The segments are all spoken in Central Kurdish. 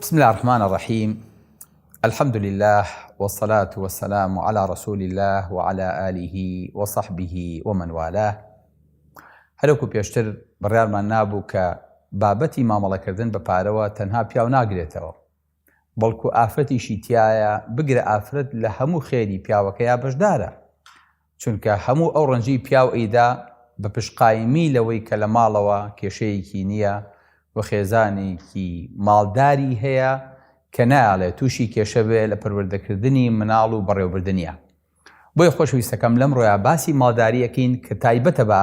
بسم الله الرحمن الرحيم. الحمد لله والصلاة والسلام على رسول الله وعلى آله وصحبه ومن والاه. هەروکو پێشتر بڕیارمان نابوو کە بابەتی مامەڵەکردن بە پارەوە تەنها پیاو ناگرێتەوە، بەڵکو ئافرەتیشی تایە بگرە ئافرەت لە هەموو خێری پیاوەکەیا بەشدارە، چونکە هەموو ئەو ڕەنجی پیاو ئەیدا بە پشقایمی لەوەی کە لە ماڵەوە کێشەیەکی نییە و خێزانێکی ماڵداری هەیە کە نایڵێ تووشی کێشە بێ لە پەروەردەکردنی مناڵ و بەڕێوەبردنیە. بۆیە خۆشەویستەکەم لەم ڕۆیە باسی ماڵداریەکەین کە تایبەتە بە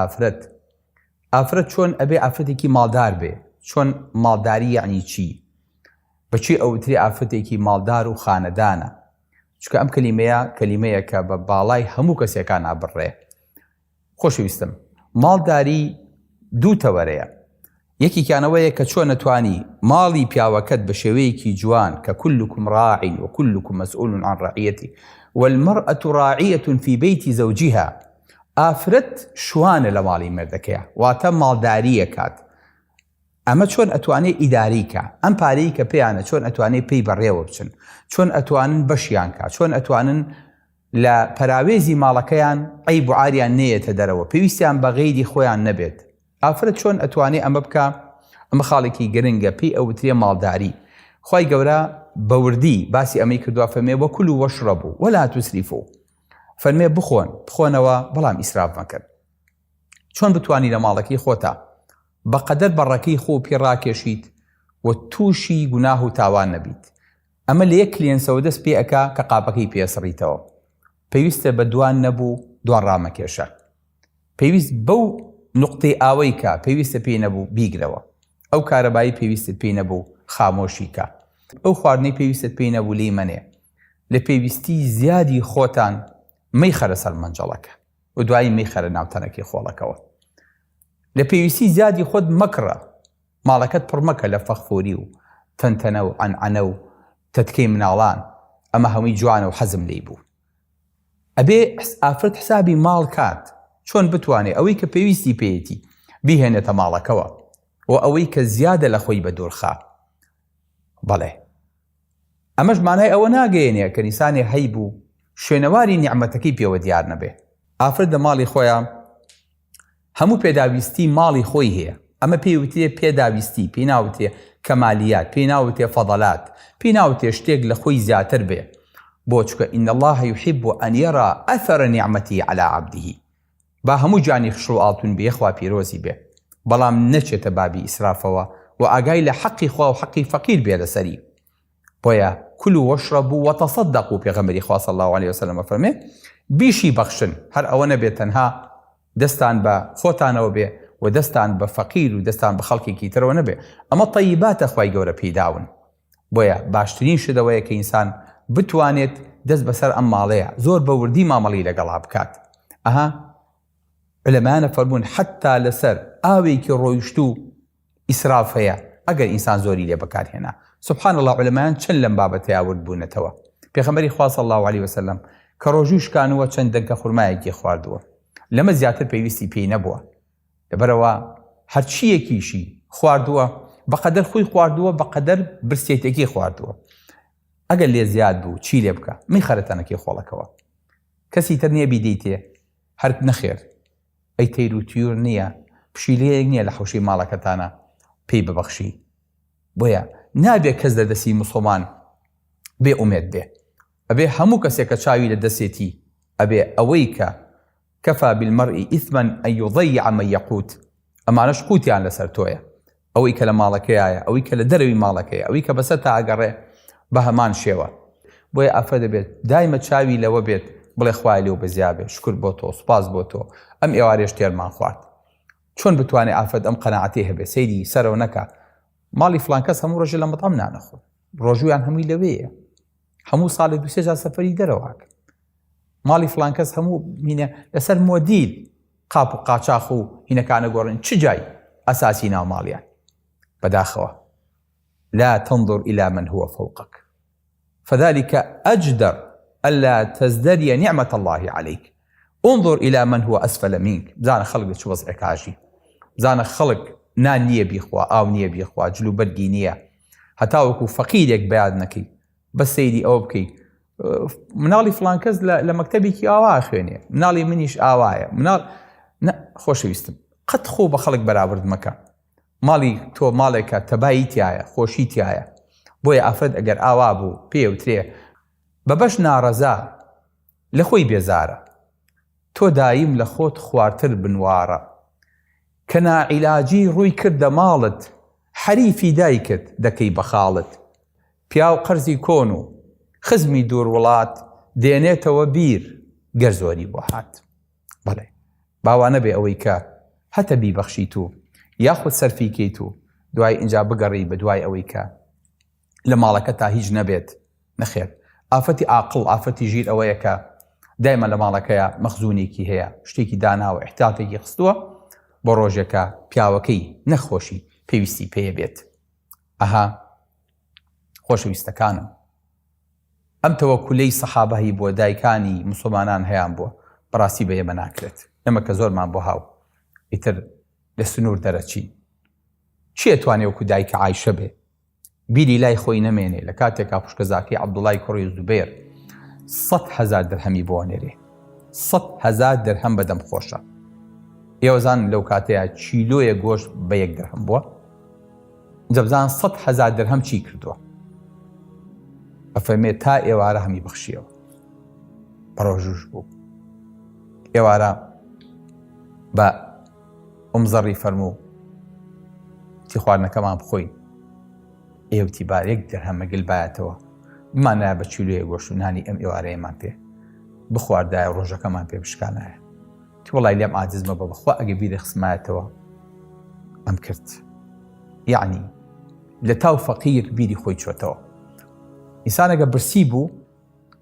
ئافرەت چۆن ئەبێ ئافرەتێکی ماڵدار بێ، چۆن ماڵداری یعنی چی، بەچی ئەوتری ئافرەتێکی ماڵدار و خانەدانە، چونکە ئەم کەلیمەیە کە بە باڵای هەموو کەسێکان ئابڕێ. خۆشەویستم، ماڵداری دوو تەوەرەیە. یەکیانەوەیە کە چۆن نەتوانی ماڵی پیاوەکەت بە شێوەیەکی جوان کە كلكم راع وكلكم مسؤول عن رعيته والمرأة راعية في بيت زوجها. ئافرەت شوانە لە ماڵی مردەکەیە، واتە ماڵداریە کات. ئەمە چۆن ئەتوانێ ئیداریکە، ئەم پارەی کە پێیانە چۆن ئەتوانێ پێی بەڕێوە بچن، چۆن ئەتوانن بەشیان کات، چۆن ئەتوانن لە پەراوێزی ماڵەکەیان عیب و عاریان نەیەتە دەرەوە، پێویستیان بە غەیری خۆیان نەبێت. ئافرەت چۆن ئەتوانێ ئەمە بکە؟ ئەمە خاڵێکی گرنگە، پێی ئەوترێ ماڵداری. خوای گەورە بەوردی باسی ئەمەی کردووە، فەرمێ وەکولوا وەشڕەبوو وەلا توسریفوا، فەرمێ بخۆنەوە بەڵام ئیسراف مەکەن. چۆن بتوانی لە ماڵەکەی خۆتە بەقەدەر بەڕەکەی خۆ پێ ڕاکێشیت و تووشی گوناه و تاوان نەبیت. ئەمە لە یەک کلێنسەوە دەست پێ ئەکا کە قاپەکەی پێسڕیتەوە. پێویستە بە دوان نەبوو دوان ڕامەکێشە، پێویست بەو نقطەی ئاوەی کە پێویستە پێی نەبوو بیگرەوە، ئەو کارەبایی پێویستت پێی نەبوو خامۆشی کە، ئەو خواردنەی پێویستت پێی نەبوو لی منێ. لە پێویستی زیادی خۆتان مەی خەرە سەر مەنجەڵەکە و دوایی مەی خەرە ناوتەنەکەی خۆڵەکەوە. لە پێویستی زیادی خۆت مەکڕە، ماڵەکەت پڕ مەکە لە فەخفۆری و تەنتەنە و عەنعەنە و تەتکەی مناڵان، ئەمە هەمووی جوانە و حەزم لێی بوو. ئەبێ ئافرەت حسابی ماڵ کات، چۆن بتوانێ ئەوەی کە پێویستی پێیەتی بیهێنێتە ماڵەکەوە و ئەوەی کە زیادە لە خۆی بە دوورخا. بەڵێ ئەمەش مانای ئەوە ناگەیەنێ کە نیسانێ هەیب و شوێنەواری نیعمەتەکەی پێوە دیار نەبێ. ئافرەت لە ماڵی خۆیان هەموو پێداویستی ماڵی خۆی هەیە. ئەمە پێوتێ پێداویستی، پێی ناوتێ کەمالیات، پێی ناوتێ فەضەلات، پێی ناوتێ شتێک لە خۆی زیاتر بێ. بۆ چکە ئین الله يحب أن يرى أثر نعمته على عبده. با هەموو جانی خشوع و ئاڵتون بێ، خوا پیرۆزی بێ، بەڵام نەچێتە بابی ئیسرافەوە و ئاگای لە حەقی خوا و حەقی فەقیر بێ لەسەری. بۆیە كلوا واشربوا وتصدقوا، پێغەمبەری خوا صلی الله عليه وسلم فەرمێ بیشی بەخشن، هەر ئەوە نەبێت تەنها دەستان بە خۆتانەوە بێ و دەستان بە فەقیر و دەستان بە خەڵکێکی ترەوە نەبێ. ئەمە طەیباتە خوای گەورە پێداون. بۆیە باشترین شتەوەیە کە ئینسان بتوانێت دەست بەسەر ئەم ماڵەیە زۆر بەوردی مامەڵی لەگەڵا بکات. علەمانە فەرموون حتا لەسەر ئاوێکی ڕۆیشت و ئیسراف هەیە ئەگەر ئینسان زۆری لێ بەکارهێنا. سبحان الله، علەمان چەند لەم بابەتەیە ورد بوونەتەوە. پێغەمبەری خوا صلی الله عليه وسلم کە ڕۆژوو شکانوە چەند دەنگە خورمایەکی خواردووە، لەمە زیاتر پێویستی پێی نەبووە، لەبەرەوە هەرچیەکیشی خواردووە بەقەدەر خۆی خواردووە، بەقەدەر برسێتێکی خواردووە. ئەگەر لێ زیاد بوو چی لێ بکە؟ مەی خەرەتەنەکەی خۆڵەکەوە. کەسی تر نییە بیدەیتێ هەر نەخێر، ئەی تەیر و تیور نییە، پشیلەیەک نییە لە حەوشەی ماڵەکەتانە پێی ببەخشی. بۆیە نابێ کەس لە دەستی موسڵمان بێ ئومێد بێ، ئەبێ هەموو کەسێکە چاوی لە دەستێتی ئەبێ ئەوەی کە کەفا بالمەرئی ئیثما ئەن یضەیع من یەقوت، ئەمانەش قوتیان لەسەر تۆیە. ئەوەی کە لە ماڵەکەیایە، ئەوەی کە لە دەرەوی ماڵەکەیە، ئەوەی کە بەسەر تا ئەگەڕێ بە هەمان شێوە. بۆیە ئافرەت دەبێت دایمە چاوی لەوە بێت بڵێ خوای لێو بەزیا بێ، شکر بۆ تۆ، سوپاس بۆ تۆ، ئەم ئێوارێش تێرمان خوارد. چۆن بتوانێت ئافرەت ئەم قەناعەتی هەبێ، سەیری سەرەوە نەکە ماڵی فڵان کەس هەموو ڕۆژە لە مەطعەم نانەخۆن، ڕۆژویان هەمووی لەوەیە، هەموو ساڵێک دوو سێ جار سەفەری دەرەوەکە. ماڵی فڵان کەس هەموو هینە لەسەر مۆدیل قاپ و قاچاق و هینەکانە گۆڕن، چ جای ئەساسی ناو ماڵیان بەداخەوە. لا تنظر إلى من هو فوقك فذلك أجدر ألا تزدري نعمة الله عليك، انظر إلى من هو أسفل منك. بزانە خەڵک چ وەزعێک هاژی، بزانە خەڵک نان نییە بیخوا، ئاو نییە بیخوا، جلو بەرگی نییە، هەتاوەکو فەقیرێک بەیاد نەکەی بە سەیری ئەوە بکەی مناڵی فڵان کەس لە مەکتەبێکی ئاوا خوێنێ مناڵی منیش ئاوایە خۆشەویستم قەت خۆ بە خەڵک بەراورد مەکە ماڵی تۆ ماڵێکە تەبایی تایە خۆشی تایە بۆیە ئافرەت ئەگەر ئاوا بوو پێوترێ بەبەش ناڕەزا لە خۆی بێزارە تۆ دایم لە خۆت خواردتر بنوارە کە ناعیلاجی ڕووی کردە ماڵت حەریفی دایکت دەکەی بە خاڵت پیا و قەرزی کۆن و خزمی دوور وڵات دێنێتەوە بیر گەر زۆری بۆ هات بەڵێ باوانە بێ ئەوەی کە هەتە بیبەخشیت و یاخود سەرفیکەیت و دوای ئینجا بگەڕی بە دوای ئەوەی کە لە ماڵەکە تا هیچ نەبێت نەخێر ئافەتی عاقڵ ئافەتی ژیر ئەوەیە کە دایما لە ماڵەکەیە مەخزوونێکی هەیە شتێکی داناوە احتیاطێکی خستووە بۆ ڕۆژێکە پیاوەکەی نەخۆشی پێویستی پێیە بێت ئەها خۆشەویستەکانم ئەم تەوەکولەی سەحابەی بۆ دایکانی موسڵمانان هەیان بووە بەڕاستی بە ئێمە ناکرێت ئێمە کە زۆرمان بۆ هاو ئیتر لە سنوور دەرەچی چی ئەتوانێ وەکو دایکە عایشە بێ بیری لای خۆی نەمێنێ لە کاتێکا خوشکەزاکەی عەبدوڵای کوڕی زوبەیر 100,000 دەرهەمی بۆ نێرێ 100,000 دەرهەم بەدەم خۆشە ئێوەزان لەو کاتەیە چیلۆیە گۆشت بە 1 دەرهەم بووە جەبزان 100,000 دەرهەم چی کردووە ئەفەرمێ تا ئێوارە هەمی بەخشیەوە بەڕۆژوش بوو ئێوارە بە ئومزەڕی فەرموو تی خواردنەکەمان بخۆین ئێوتی بارێک دەرهەمەگەل بایەتەوە بمانایە بە چیلۆیە گۆشت و نانی ئەم ئێوارەیەمان پێ بخواردایە ڕۆژەکەمان پێ بشکانایە تی وەڵای لێم عاجزمە بە بەخوا ئەگە بیرە خسمایەتەوە ئەم کرد یعنی لە تاو فەقیر بیری خۆی چۆتەوە ئینسانەگە برسی بوو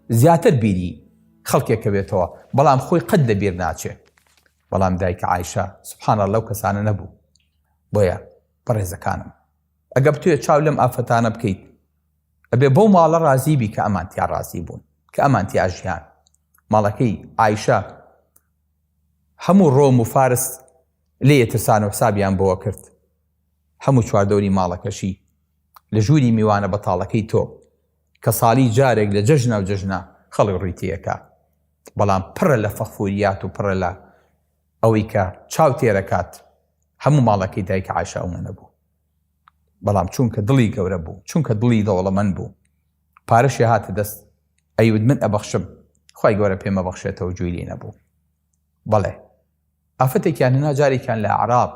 زیاتر بیری خەڵکێکە بێتەوە بەڵام خۆی قەت لە بیر ناچێ بەڵام دایکە عایشە سوبحانە لەو کەسانە نەبوو بۆیە بەڕێزەکانم ئەگە بتوێت چاو لەم ئافەتانە بکەیت ئەبێ بەو ماڵە ڕازی بی کە ئەمانتیا ڕازی بوون کە ئەمانتیا ژیان ماڵەکەی عایشە هەموو ڕۆم و فارس لێ ترسان و حسابیان بۆوە کرد هەموو چواردەوری ماڵەکەشی لە ژووری میوانە بەتاڵەکەی تۆ کە ساڵی جارێک لە جەژنە و جەژنە خەڵک ڕوویتیەکە بەڵام پڕە لە فەخفوریات و پڕە لە ئەوەی کە چاو تێرەکات هەموو ماڵەکەی دایکە عایشە ئەوە نەبوو بەڵام چونکە دڵی گەورە بوو چونکە دڵی دەوڵەمەند بوو پارەشی هاتە دەست ئەیود من ئەبەخشم خوای گەورە پێمە بەخشێتەوە جووی لێ نەبوو بەڵێ ئافەتێکیان هێنا جارێکیان لە عەراب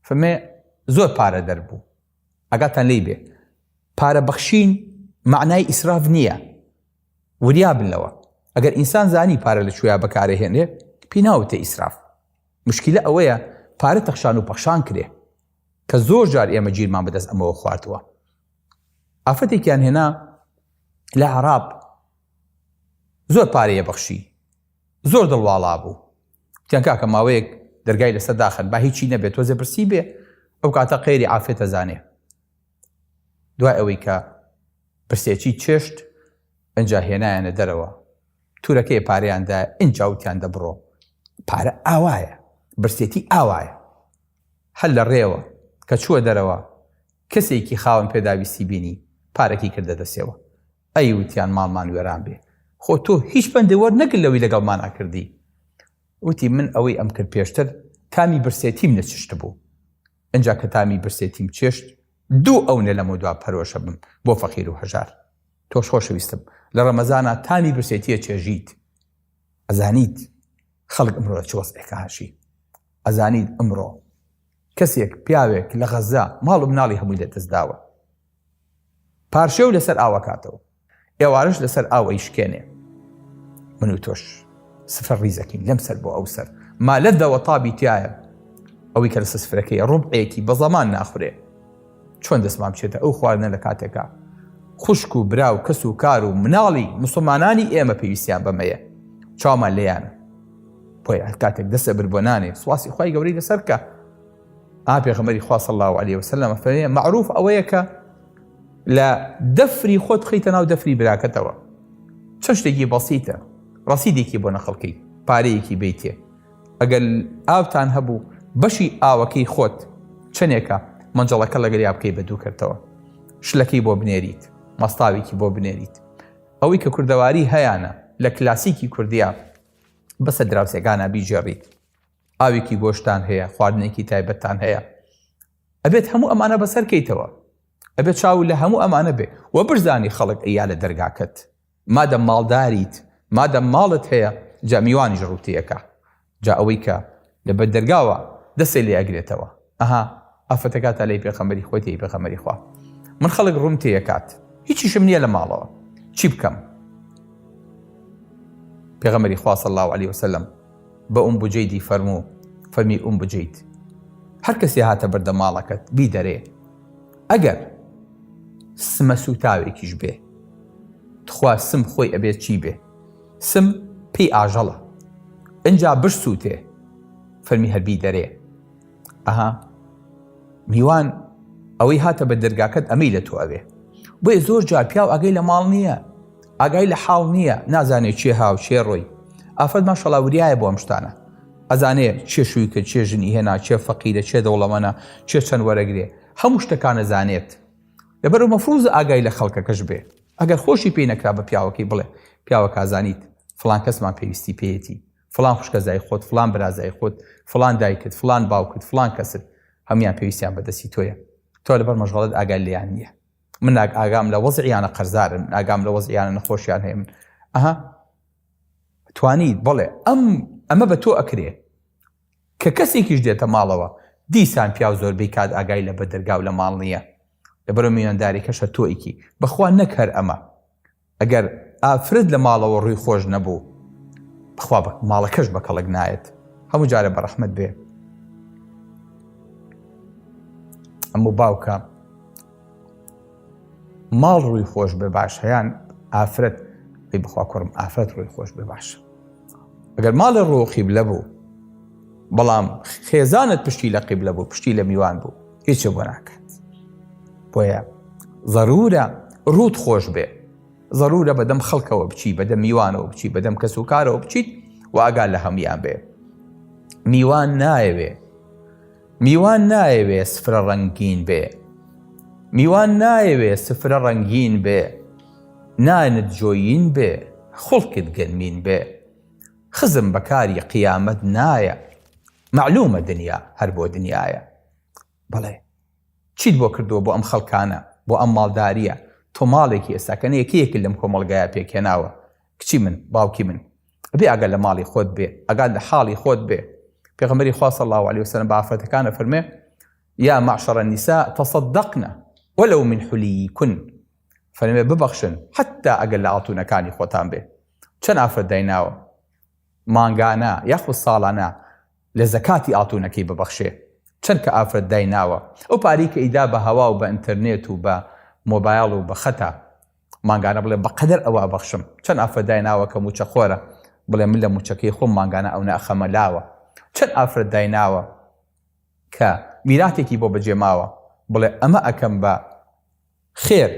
فەرمێ زۆر پارە دەربوو ئەگاتان لێی بێ پارە بەخشین معنای ئیسراف نییە وریا بنەوە ئەگەر ئینسان زانی پارە لە کوێیە بەکارەهێنێ پێی ناوتە ئیسراف مشکلە ئەوەیە پارە تەخشان و پەخشان کرێ کە زۆر جار ئێمە گیرمان بەدەست ئەمەوە خواردووە ئافەتێکیان هێنا لە عەراب زۆر پارەیە بەخشی زۆر دڵواڵا بوو تیان کاکە ماوەیەک دەرگای لەسەر داخن با هیچی نەبێت تۆزێ برسی بێ ئەو کاتە قەیری عافێتە زانێ دوای ئەوەی کە برسێکی چێشت ئەنجا هێنایانە دەرەوە تورەکەی پارەیاندا ئینجا وتیان دەبڕۆ پارە ئاوایە برسێتی ئاوایە هەل لە ڕێوە کە چووە دەرەوە کەسێکی خاوەن پێداویستی بینی پارەکی کردە دەسێەوە ئەی وتیان ماڵمان وێران بێ خۆ تۆ هیچ پندەوەر نەکرد لەوەی لەگەڵمان ئاکردی وتی من ئەوەی ئەم کرد پێشتر تامی برسێتیم نەچشت بوو ئەنجا کە تامی برسێتیم چێشت دوو ئەوە لەمە دوا پەرۆشە بم بۆ فەقیر و هەژار تۆش خۆشەویستم لە ڕەمەزانە تامی برسێتیە چێژیت ئەزانیت خەڵک ئەمڕۆ لە چ وەزعێکە هاشی ئەزانیت ئەمڕۆ کەسێک پیاوێک لە غەزا ماڵ و مناڵی هەمووی لەدەستداوە پارشێو لەسەر ئاوە کاتەوە ئێوارش لەسەر ئاوە ئیشکێنێ من و تۆش سفر ریزەکەین لەم سەر بۆ ئەو سەر مالەتەوە تابی تایە ئەوەی کە لەسە سفرەکەی ڕوبعێکی بە زەمان ناخورێ چۆن دەستمان بچێتە ئەو خواردنە لە کاتێکا خوشک و برا و کەس و کار و مناڵی موسڵمانانی ئێمە پێویستیان بەمەیە چاومان لێیانە بۆیە هەر کاتێک دەسە بر بۆ نانێ سواسی خوای گەورەی لەسەر کە پێغەمبەری خوا صلی الله علیه وسلم فەرمێ معروف ئەوەیە کە لە دەفری خۆت خەیتە ناو دەفری براکەتەوە چەند شتێکی بەسیتە ڕەسیدێکی بۆ نەخەڵکەی پارەیەکی بیتێ ئەگەر ئاوتان هەبوو بەشی ئاوەکەی خۆت چەندێکە مەنجەڵەکە لەگەڵیا بکەی بە دوو کردەوە شلەکەی بۆ بنێریت، مەستاوێکی بۆ بنێریت. ئەوەی کە کوردەواری هەیەە لە کلاسیکی کوردیا بەسە دراوسێکانە بیژێڕیت، ئاوێکی گۆشتان هەیە، خواردنێکی تایبەتتان هەیە، ئەبێت هەموو ئەمانە بەسەرکەیتەوە، ئەبێت چاو لە هەموو ئەمانە بێ وە برزانی خەڵک ئەیا لە دەرگاکەت مادەم ماڵداریت، مادەم ماڵت هەیە، جا میوانیش ڕوتیەکە، جا ئەوەی کە لەبەر دەرگاوە دەسێ لێ ئەگرێتەوە. ئەها ئافەتەکاتە لەی پێغەمبەری خۆتی پێغەمبەری خوا من خەڵک ڕووم تێیەکات، هیچیشم نییە لە ماڵەوە، چی بکەم؟ پێغەمبەری خوا صلی الله علیه وسلم بە بجەیدی فەرمی بجەید هەر کەسێ هاتە بەردە ماڵەکەت بی دەرێ، ئەگەر سمە سوتاوێکیش بێ، تخوا سم خۆی ئەبێت چی بێ؟ سم پێی ئاژەڵە، ئەنجا بش سووتێ، فەرمی هەربی دەرێ. ئەها میوان ئەوەی هاتە بە دەرگاکەت ئەمەی لە تۆ ئەوێ. بۆیە زۆر جار پیاو ئاگای لە ماڵ نییە، ئاگای لە حاڵ نییە، نازانێت چێ هاو چێ ڕۆی. ئافرەت ماشەڵڵا وریایە بۆ ئەم شتانە، ئەزانێ چێ شووی کرد، چێ ژنی هێنا، چێ فەقیرە، چێ دەوڵەمەنە، چێ چەند وەرەگرێ، هەموو شتەکانە زانێت. لەبەرەوە مەفروضە ئاگای لە خەڵکەکەش بێ. ئەگەر خۆشی پێی نەکرا بە پیاوەکەی بڵێ پیاوە کازانیت فڵان کەسمان پێویستی پێیەتی، فڵان خوشکەزای خۆت، فڵان برازای خۆت، فڵان دایکت، فڵان باوکت، فڵان کەست، هەمویان پێویستیان بەدەستی تۆیە، تۆ لەبەر مەشغەڵت ئاگای لێیان نییە. من ئاگام لە وەزعیانە قەرزارن، ئاگام لە وەزعیانە نەخۆشیان هەیە. من ئەها توانیت بڵێ ئەمە بە تۆ ئەکرێ کە کەسێکیش دێتە ماڵەوە دیسان پیاو زۆربەی کات ئاگای لە بەدەرگاو لە ماڵ نییە. لەبەرەوە میوانداریەکەشە تۆیکی بەخوا نەک هەر ئەمە. ئەگەر ئافرەت لە ماڵەوە ڕووی خۆش نەبوو بخوا ماڵەکەش بە کەڵک نایەت، هەموو جارە بە ڕەحمەت بێ. ئەموو باوکە ماڵ ڕووی خۆش بێ باش هەیان ئافرەت لی بخوا کوڕم ئافرەت ڕووی خۆش بێ باش. ئەگەر ماڵە ڕوو قیبلە بوو بەڵام خێزانت پشتی لە قیبلە بوو، پشتی لە میوان بوو، هیچ بۆ ناکات. بۆیە ضرورە ڕووت خۆش بێ، ضرورە بەدەم خەڵکەوە بچی، بەدەم میوانەوە بچی، بەدەم کەس و کارەوە بچیت و ئاگال لە هەمویان بێ. میوان نایەوێ سفرە ڕەنگین بێ، میوان نایەوێ سفرە ڕەنگین بێ، نانت جۆیین بێ، خوڵکت گەنمین بێ، خزم بەکاری قیامەت نایە، معلومە دنیا هەر بۆ دنیایە. بەڵێ چیت بۆ کردووە بۆ ئەم خەڵکانە، بۆ ئەم ماڵداریە؟ تۆ ماڵێکی ئێستاکەنە یەکێکی لەم کۆمەڵگایە پێکهێناوە، کچی من، باوکی من، ئەبێ ئەگەر لە ماڵی خۆت بێ، ئەگەر لە حاڵی خۆت بێ. پێغەمبەری خوا صلی الله علیه وسلم بە ئافرەتەکانە فەرمێ یا معشر النساء تصدقن ولو من حلیکن، فەرمێ ببەخشن حتا ئەگەر لە ئاڵتونەکانی خۆتان بێ. چەند ئافرەت دایناوە مانگانە یاخود ساڵانە لە زەکاتی ئاڵتونەکەی ببەخشێ، چەند کە ئافرەت دایناوە ئەو پارەی کە ئیدا بە هەوا و بە ئینتەرنێت و بە مۆبایل و بە خەتە مانگانە بڵێ بەقەدەر ئەوە بەخشم. چەند ئافرەت دایناوە کە موچە خۆرە بڵێ من لە موچەکەی خۆم مانگانە ئەو نەخەمە لاوە. چەند ئافرەت دایناوە کە میراتێکی بۆ بەجێماوە بڵێ ئەمە ئەکەم بە خێر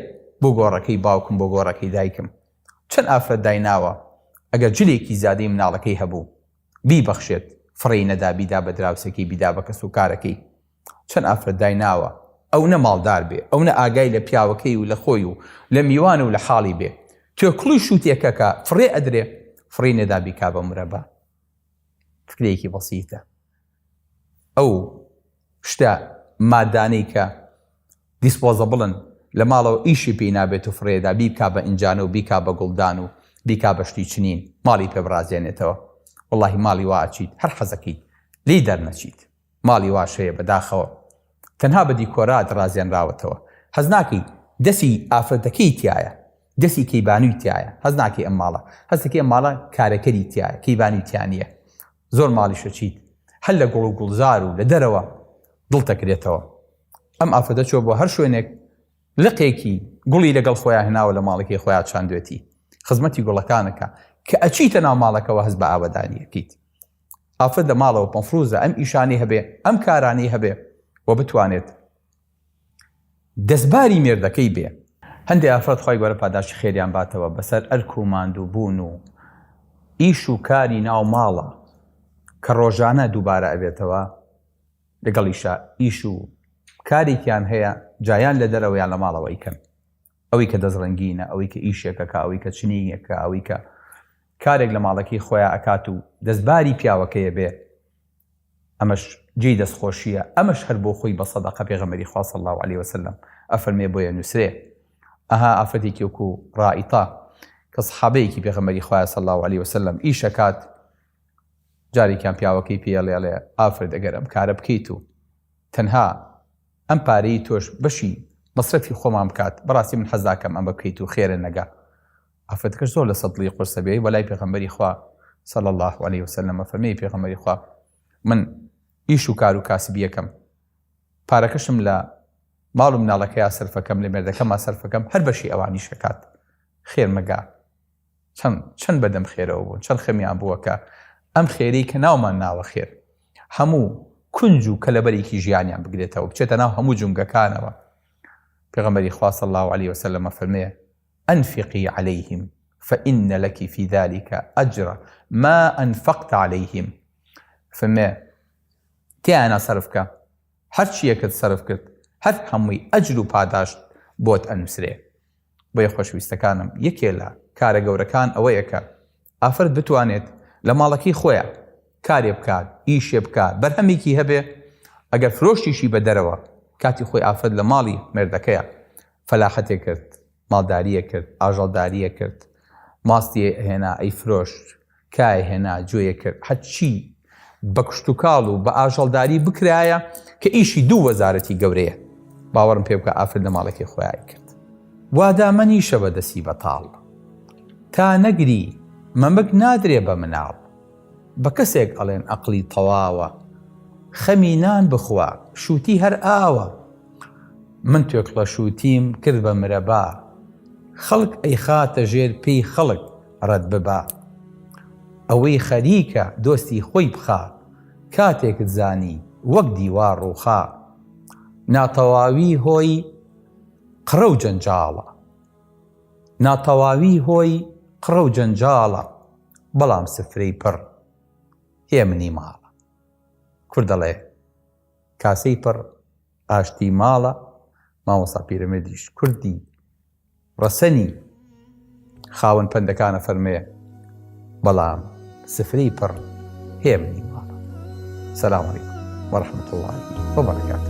بۆ گۆڕەکەی باوکم، بۆ گۆڕەکەی دایکم. چەند ئافرەت دایناوە ئەگەر جلێکی زیادەی مناڵەکەی هەبوو بیبەخشێت، فڕی نەدا بیدا بە دراوسێکی، بیدا بە کەس و کارەکەی. چەند ئافرەت دایناوە ئەو نە ماڵدار بێ، ئەو نە ئاگای لە پیاوەکەی و لە خۆی و لە میوان و لە حاڵی بێ، تۆکڵی شووتێکەکە فڕێ ئەدرێ، فڕی نەدا بیکا بە مرەبە. فکرێکی بەسیتە. ئەو شتە مادانەی کە دیسپۆزەبڵن لە ماڵەوە ئیشی پێی نابێت و فڕێدا بیکا بە ئینجانە و بیکا بە گوڵدان و بیکا بە شتی چنین، ماڵی پێ بڕازێنێتەوە. وەڵڵاهی ماڵی وا ئەچیت هەر حەزەکەیت لی دەرنەچیت، ماڵی واشەیە بەداخەوە تەنها بە دیکۆرات ڕازێنراوەتەوە. حەز ناکەی دەستی ئافرەتەکەی تایە، دەستی کەیبانووی تایە، حەز ناکەی ئەم ماڵە، حەزەکەی ئەم ماڵە کارەکەری تایە، کەیبانی تیانە. زۆر ماڵیشە چیت هەر لە گوڵ و گوڵزار و لە دەرەوە دڵتەکرێتەوە. ئەم ئافرەتە چۆ بۆ هەر شوێنێک لقێکی گوڵی لەگەڵ خۆیان هێناوە لە ماڵەکەی خۆیان چاندوێتی، خزمەتی گوڵەکانەکە کە ئەچیتە ناو ماڵەکەەوە هەست بە ئاوەدانیەکەیت. ئافرەت لە ماڵەوە مەفروضە ئەم ئیشانی هەبێ، ئەم کارانی هەبێ و بتوانێت دەستباری مێردەکەی بێ. هەندێک ئافرەت خۆی گەورە پاداشی خێریان باتەوە بەسەر ئەرک و ماندوو بوون و ئیش و کاری ناو ماڵە کە ڕۆژانە دووبارە ئەبێتەوە، لەگەڵ ئیش و کارێکیان هەیە جایان لە دەرەوەیان لە ماڵەوە ئەیکەن، ئەوەی کە دەزڕەنگینە، ئەوەی کە ئیشێکەکە، ئەوەی کە چنینێکە، ئەوەی کە کارێک لە ماڵەکەی خۆیان ئەکات و دەستباری پیاوەکەیە بێ، ئەمەش جێی دەستخۆشیە، ئەمەش هەر بۆ خۆی بە سەدەقە پێغەمبەری خوا صلی الله علیه وسلم ئەفەرمێ بۆیە نووسرێ. ئەها ئافرەتێکی وەکو ڕائیتا کە سەحابەیەکی پێغەمبەری خوا صلی الله علیه وسلم ئیشەکات، جارێکیان پیاوەکەی پێڵێ ئافرەت ئەگەر ئەم کارە بکەیت و تەنها ئەم پارەی تۆش بەشی مەسرەفی خۆمان بکات، بەڕاستی من حەز داکەم ئەم بکەیت و خێرە نەگا. ئافرەتەکەش زۆر لە سەدڵی قورسە بێ بەلای پێغەمبەری خوا صلی الله علیه وسلم فەرمێی پێغەمبەری خوا من ئیش و کار و کاسبی یەکەم، پارەکەشم لە ماڵ و مناڵەکەیە سەرفەکەم، لە مێردەکەما سەرفەکەم، هەر بەشی ئەوانی شەکات، خێر مەگا. چەند بەدەم خێرەوە بوون، چەند خەمیان بووەکە ئەم خێرەی کە ناومان ناوە خێر، هەموو کونج و کەلەبەرێکی ژیانیان بگرێتەوە بچێتە ناو هەموو جونگەکانەوە. پێغەمبەری خوا صلی الله علیه وسلم فەرمێ أنفقي عليهم فإن لك في ذلك أجر ما أنفقت عليهم. فەرمێ تیانە سەرفکە، هەر چیەکەت سەرف کرد هەر هەمووی ئەجر و پاداشت بۆت ئەنووسرێ. بۆیە خۆشەویستەکانم، یەکێ لە کارە گەورەکان ئەوەیە کە ئافرەت بتوانێت لە ماڵەکەی خۆیان کارێ بکات، ئیشێ بکات، بەرهەمێکی هەبێ. ئەگەر فرۆشتیشی بە دەرەوە کاتی خۆی ئافرەت لە ماڵی مێردەکەیە فەلاحەتێ کرد، ماڵداریە کرد، ئاژەڵداریە کرد، ماستیە هێنا ئەی فرۆشت، کای هێنا گوێیە کرد، هەرچی بە کشت و کاڵ و بە ئاژەڵداری بکرایە کە ئیشی دوو وەزارەتی گەورەیە، باوەڕم پێ بکە ئافرەت لە ماڵەکەی خۆیان کرد. وادامەنیشە بە دەسی بەتاڵ، تا نەگری مەمک نادرێ بە مناڵ. بە کەسێک ئەڵێن ئەقلی تەواوە، خەمی نان بخوا شووتی هەر ئاوە. من توێکڵە شووتیم کرد بە مرەبا، خەڵک ئەی خاتە ژێر پێی خەڵک ڕەت ببا. ئەوەی خەریکە دۆستی خۆی بخا، کاتێکت زانی وەک دیوار ڕووخا. ناتەواوی هۆی قڕە و جەنجاڵە، ناتەواوی هۆی قڕە و جەنجاڵە، بەڵام سفرەی پڕ هێ منی ماڵە. کورد دەڵێ کاسەی پڕ ئاشتی ماڵە، مامۆستا پیرەمێردیش کوردی ڕەسەنی خاوەن پەندەکانە فەرمێ بەڵام سفرەی پڕ هێ منی ماڵە. سەلام عەلەیکوم وەرەحمەتوڵڵاهی وبەرەکاتوه.